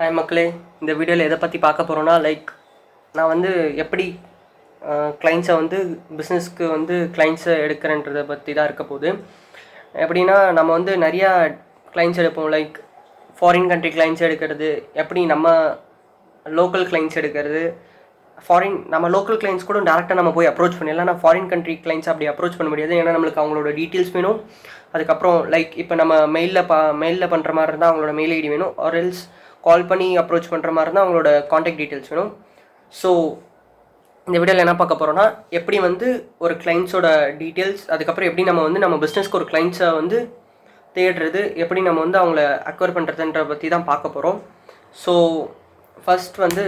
Hi மக்களே, இந்த வீடியோவில் எதை பற்றி பார்க்க போகிறோன்னா நான் வந்து எப்படி கிளைண்ட்ஸை வந்து பிஸ்னஸ்க்கு வந்து கிளைண்ட்ஸை எடுக்கிறேன்றதை பற்றி தான் இருக்க போகுது. எப்படின்னா நம்ம வந்து நிறையா கிளைண்ட்ஸ் எடுப்போம். ஃபாரின் கண்ட்ரி கிளைண்ட்ஸ் எடுக்கிறது, எப்படி நம்ம லோக்கல் கிளைண்ட்ஸ் எடுக்கிறது. நம்ம லோக்கல் கிளைண்ட்ஸ் கூட டேரெக்டாக நம்ம போய் அப்ரோச் பண்ணிடலாம். ஆனால் ஃபாரின் கண்ட்ரி கிளைண்ட்ஸ் அப்படி அப்ரோச் பண்ண முடியாது. ஏன்னா நம்மளுக்கு அவங்களோட டீட்டெயில்ஸ் வேணும். அதுக்கப்புறம் இப்போ நம்ம மெயிலில் பண்ணுற மாதிரி இருந்தால் அவங்களோட மெயில் ஐடி வேணும். ஆர் எல்ஸ் கால் பண்ணி அப்ரோச் பண்ணுற மாதிரி இருந்தால் அவங்களோட காண்டாக்ட் டீட்டெயில்ஸ் வேணும். ஸோ இந்த வீடியோவில் என்ன பார்க்க போகிறோன்னா, எப்படி வந்து ஒரு கிளைண்ட்ஸோட டீட்டெயில்ஸ், அதுக்கப்புறம் எப்படி நம்ம வந்து நம்ம பிஸ்னஸ்க்கு ஒரு கிளைண்ட்ஸை வந்து தேடுறது, எப்படி நம்ம வந்து அவங்கள அக்வயர் பண்ணுறதுன்ற பற்றி தான் பார்க்க போகிறோம். ஸோ ஃபஸ்ட் வந்து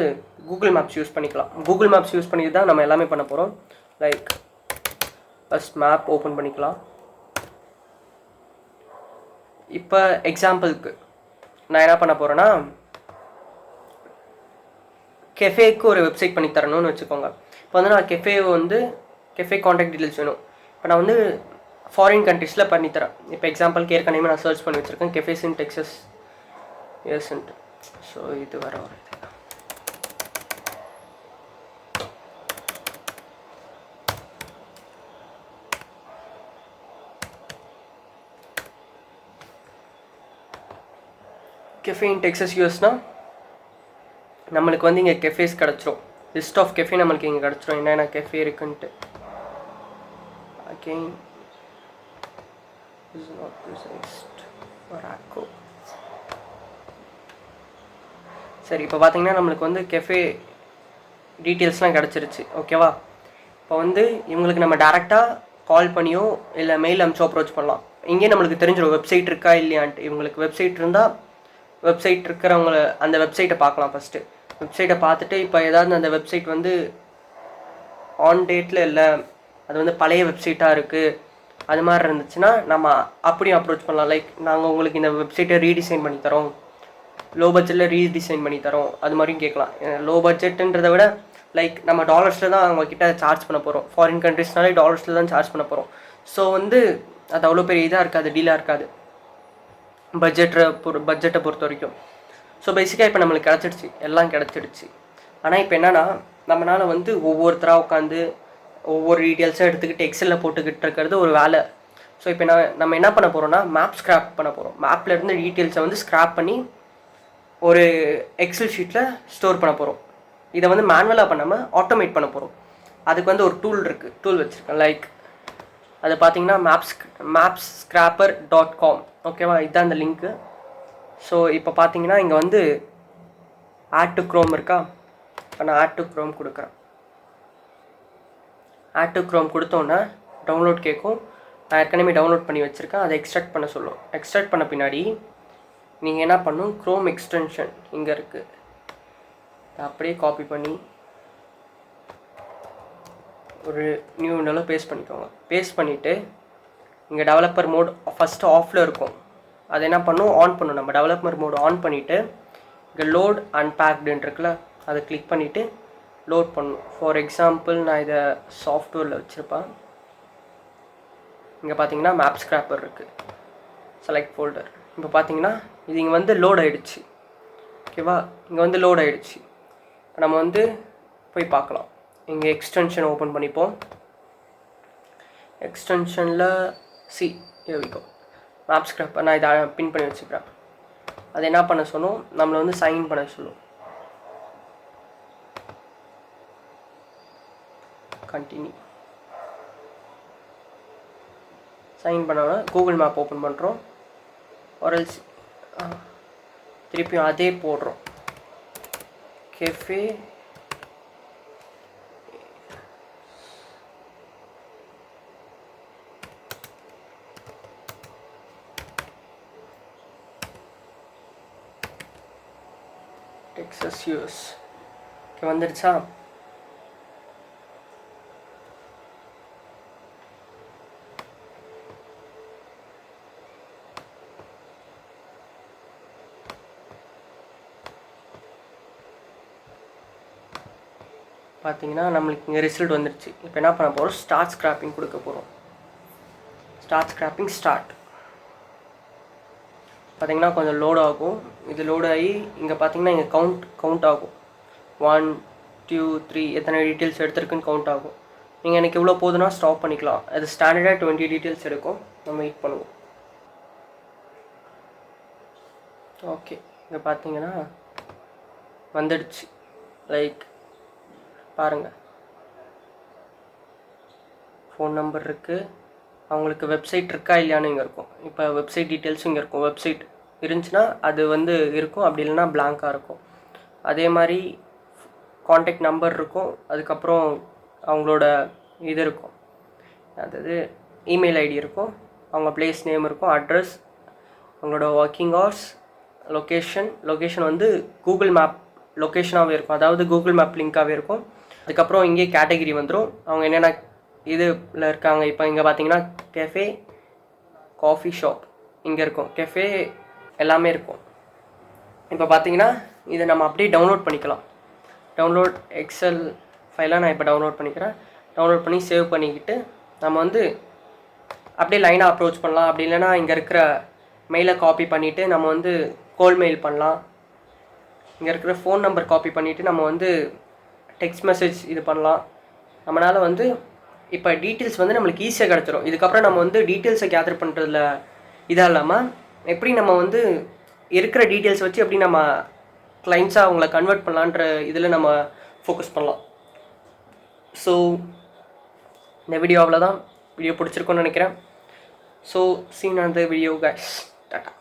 கூகுள் மேப்ஸ் யூஸ் பண்ணிக்கலாம். கூகுள் மேப்ஸ் யூஸ் பண்ணி தான் நம்ம எல்லாமே பண்ண போகிறோம். ஃபஸ்ட் மேப் ஓப்பன் பண்ணிக்கலாம். இப்போ எக்ஸாம்பிளுக்கு நான் என்ன பண்ண போகிறேன்னா, கெஃபேக்கு ஒரு வெப்சைட் பண்ணி தரணும்னு வச்சுக்கோங்க. இப்போ வந்து நான் கெஃபே காண்டாக்ட் டீட்டெயில்ஸ் வேணும். இப்போ நான் வந்து ஃபாரின் கண்ட்ரீஸில் பண்ணித்தரேன். இப்போ எக்ஸாம்பிளுக்கு ஏற்கனவே நான் சர்ச் பண்ணி வச்சுருக்கேன், கெஃபேஸ் இன் டெக்ஸஸ் எஸ்ன்ட்டு. ஸோ இது வர வருது. கெஃபே இன் டெக்ஸஸ் யூஎஸ்னால் நம்மளுக்கு வந்து இங்கே கெஃபேஸ் கிடச்சிரும். லிஸ்ட் ஆஃப் கெஃபே நம்மளுக்கு இங்கே கிடச்சிரும், என்னென்ன கெஃபே இருக்குன்ட்டு. Again is not precised for ஆக்கோ. சரி, இப்போ பார்த்தீங்கன்னா நம்மளுக்கு வந்து கெஃபே டீட்டெயில்ஸ்லாம் கிடச்சிருச்சு. ஓகேவா? இப்போ வந்து இவங்களுக்கு நம்ம டேரெக்டாக கால் பண்ணியோ இல்லை மெயில் அனுப்பிச்சோ அப்ரோச் பண்ணலாம். இங்கேயே நம்மளுக்கு தெரிஞ்சிடும் வெப்சைட் இருக்கா இல்லையான்ட்டு. இவங்களுக்கு வெப்சைட் இருந்தால் வெப்சைட் இருக்கிறவங்கள அந்த வெப்சைட்டை பார்க்கலாம். ஃபஸ்ட்டு வெப்சைட்டை பார்த்துட்டு, இப்போ ஏதாவது அந்த வெப்சைட் வந்து ஆன் டேட்டில் இல்லை, அது வந்து பழைய வெப்சைட்டாக இருக்குது, அது மாதிரி இருந்துச்சுன்னா நம்ம அப்படியும் அப்ரோச் பண்ணலாம். நாங்கள் உங்களுக்கு இந்த வெப்சைட்டை ரீடிசைன் பண்ணி தரோம், லோ பட்ஜெட்டில் ரீடிசைன் பண்ணி தரோம், அது மாதிரியும் கேட்கலாம். லோ பட்ஜெட்டுன்றதை விட நம்ம டாலர்ஸில் தான் அவங்கக்கிட்ட சார்ஜ் பண்ண போகிறோம். ஃபாரின் கண்ட்ரிஸ்னாலே டாலர்ஸில் தான் சார்ஜ் பண்ண போகிறோம். ஸோ வந்து அது அவ்வளோ பெரிய இதாக இருக்காது, டீலாக இருக்காது பட்ஜெட்டை பொறுத்த வரைக்கும். ஸோ பேசிக்காக இப்போ நம்மளுக்கு கிடச்சிடுச்சு, எல்லாம் கிடச்சிடுச்சு. ஆனால் இப்போ என்னென்னா, நம்மளால் வந்து ஒவ்வொருத்தராக உட்காந்து ஒவ்வொரு டீட்டெயில்ஸாக எடுத்துக்கிட்டு எக்ஸலில் போட்டுக்கிட்டு இருக்கிறது ஒரு வேலை. ஸோ இப்போ நம்ம என்ன பண்ண போகிறோம்னா, மேப் ஸ்க்ராப் பண்ண போகிறோம். மேப்பில் இருந்து டீட்டெயில்ஸை வந்து ஸ்க்ராப் பண்ணி ஒரு எக்ஸல் ஷீட்டில் ஸ்டோர் பண்ண போகிறோம். இதை வந்து மேனுவலாக பண்ணாமல் ஆட்டோமேட் பண்ண போகிறோம். அதுக்கு வந்து ஒரு டூல் வச்சுருக்கேன். அது பார்த்தீங்கன்னா mapscraper.com. ஓகேவா? இதுதான் அந்த லிங்க்கு. ஸோ இப்போ பார்த்தீங்கன்னா இங்கே வந்து ஆட் டு க்ரோம் இருக்கா. இப்போ நான் ஆட் டு க்ரோம் கொடுக்குறேன். ஆட் டு க்ரோம் கொடுத்தோன்னே டவுன்லோட் கேட்கும். நான் ஏற்கனவே டவுன்லோட் பண்ணி வச்சுருக்கேன். அதை எக்ஸ்ட்ராக்ட் பண்ண சொல்லும். எக்ஸ்ட்ராக்ட் பண்ண பின்னாடி நீங்கள் என்ன பண்ணணும், க்ரோம் எக்ஸ்டென்ஷன் இங்கே இருக்குது, அப்படியே காப்பி பண்ணி ஒரு நியூ விண்டோவில் பேஸ்ட் பண்ணிக்கோங்க. பேஸ்ட் பண்ணிவிட்டு இங்கே டெவலப்பர் மோட் ஃபஸ்ட்டு ஆஃபில் இருக்கும், அதை என்ன பண்ணும், ஆன் பண்ணும். நம்ம டெவலப்பர் மோட் ஆன் பண்ணிவிட்டு இங்கே லோட் அன்பேக்டுன்னு இருக்குல்ல, அதை கிளிக் பண்ணிவிட்டு லோட் பண்ணணும். ஃபார் எக்ஸாம்பிள் நான் இதை சாஃப்ட்வேரில் வச்சுருப்பேன். இங்கே பார்த்தீங்கன்னா மேப் ஸ்க்ராப்பர் இருக்குது, செலக்ட் ஃபோல்டர். இப்போ பார்த்தீங்கன்னா இது இங்கே வந்து லோட் ஆகிடுச்சு. ஓகேவா? இங்கே வந்து லோட் ஆகிடுச்சு. இப்போ நம்ம வந்து போய் பார்க்கலாம். இங்கே எக்ஸ்டென்ஷன் ஓப்பன் பண்ணிப்போம். எக்ஸ்டென்ஷனில் இருக்கும் மேப் ஸ்க்ராப்பர். நான் இதை பின் பண்ணி வச்சுக்கிறேன். அதை என்ன பண்ண சொல்லும், நம்மளை வந்து சைன் பண்ண சொல்லும். கண்டினியூ. சைன் பண்ணோன்னா கூகுள் மேப் ஓப்பன் பண்ணுறோம். ஆர்எல்ஸ் திருப்பியும் அதே போடுறோம், கெஃபே டெக்ஸஸ் யூஎஸ். ஓகே, வந்துடுச்சா? பார்த்தீங்கன்னா நம்மளுக்கு இங்கே ரிசல்ட் வந்துடுச்சு. இப்போ என்ன பண்ண போகிறோம், ஸ்டார்ட் ஸ்க்ராப்பிங் கொடுக்க போகிறோம். Start scraping start. பார்த்திங்கன்னா கொஞ்சம் லோட் ஆகும். இது லோட் ஆகி இங்கே பார்த்திங்கன்னா இங்கே கவுண்ட் ஆகும். 1 2 3 எத்தனை டீட்டெயில்ஸ் எடுத்திருக்குன்னு கவுண்ட் ஆகும். நீங்கள் எனக்கு இவ்வளோ போதுன்னா ஸ்டாப் பண்ணிக்கலாம். அது ஸ்டாண்டர்டாக 20 டீட்டெயில்ஸ் எடுக்கும். நம்ம வெயிட் பண்ணுவோம். ஓகே, இங்கே பார்த்தீங்கன்னா வந்துடுச்சு. லைக் பாருங்கள், ஃபோன் நம்பர் இருக்குது, அவங்களுக்கு வெப்சைட் இருக்கா இல்லையான்னு இங்கே இருக்கும். இப்போ வெப்சைட் டீட்டெயில்ஸும் இங்கே இருக்கும். வெப்சைட் இருந்துச்சுன்னா அது வந்து இருக்கும், அப்படி இல்லைன்னா பிளாங்காக இருக்கும். அதே மாதிரி காண்டாக்ட் நம்பர் இருக்கும், அதுக்கப்புறம் அவங்களோட இது இருக்கும், அதாவது இமெயில் ஐடி இருக்கும், அவங்க பிளேஸ் நேம் இருக்கும், அட்ரஸ், அவங்களோட ஒர்க்கிங் ஹவர்ஸ், லொக்கேஷன் வந்து கூகுள் மேப் லொக்கேஷனாகவே இருக்கும், அதாவது கூகுள் மேப் லிங்காகவே இருக்கும். அதுக்கப்புறம் இங்கே கேட்டகிரி வந்துடும், அவங்க என்னென்ன இதில் இருக்காங்க. இப்போ இங்கே பார்த்தீங்கன்னா கெஃபே, காஃபி ஷாப் இங்கே இருக்கும், கெஃபே எல்லாமே இருக்கும். இப்போ பார்த்தீங்கன்னா இதை நம்ம அப்படியே டவுன்லோட் பண்ணிக்கலாம். டவுன்லோட் எக்ஸல் ஃபைலாக நான் இப்போ டவுன்லோட் பண்ணிக்கிறேன். டவுன்லோட் பண்ணி சேவ் பண்ணிக்கிட்டு நம்ம வந்து அப்படியே லைனாக அப்ரோச் பண்ணலாம். அப்படி இல்லைனா இங்கே இருக்கிற மெயிலை காப்பி பண்ணிவிட்டு நம்ம வந்து கோல் மெயில் பண்ணலாம். இங்கே இருக்கிற ஃபோன் நம்பர் காப்பி பண்ணிவிட்டு நம்ம வந்து டெக்ஸ்ட் மெசேஜ் இது பண்ணலாம். நம்மளால் வந்து இப்போ டீட்டெயில்ஸ் வந்து நம்மளுக்கு ஈஸியாக கிடச்சிரும். இதுக்கப்புறம் நம்ம வந்து டீட்டெயில்ஸை கேதர் பண்ணுறதுல இதாக இல்லாமல் எப்படி நம்ம வந்து இருக்கிற டீட்டெயில்ஸ் வச்சு எப்படி நம்ம கிளைண்ட்ஸாக அவங்கள கன்வெர்ட் பண்ணலான்ற இதில் நம்ம ஃபோக்கஸ் பண்ணலாம். ஸோ இந்த வீடியோ அவ்வளோதான். வீடியோ பிடிச்சிருக்கோன்னு நினைக்கிறேன். ஸோ சீன் அந்த வீடியோ கைஸ். டாட்டா.